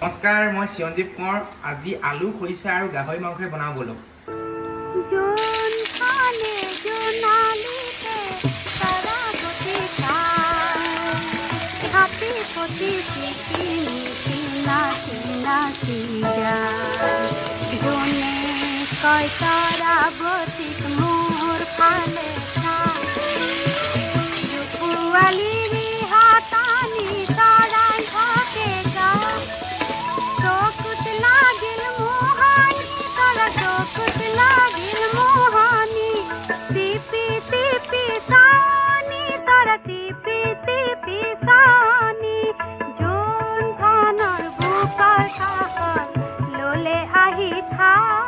নমস্কাৰ, মই চিৰঞ্জীৱ কোঁৱৰ। আজি আলু, খৰিচা আৰু গাহৰি মাংসই বনাওঁ বলক। ললে আহি থা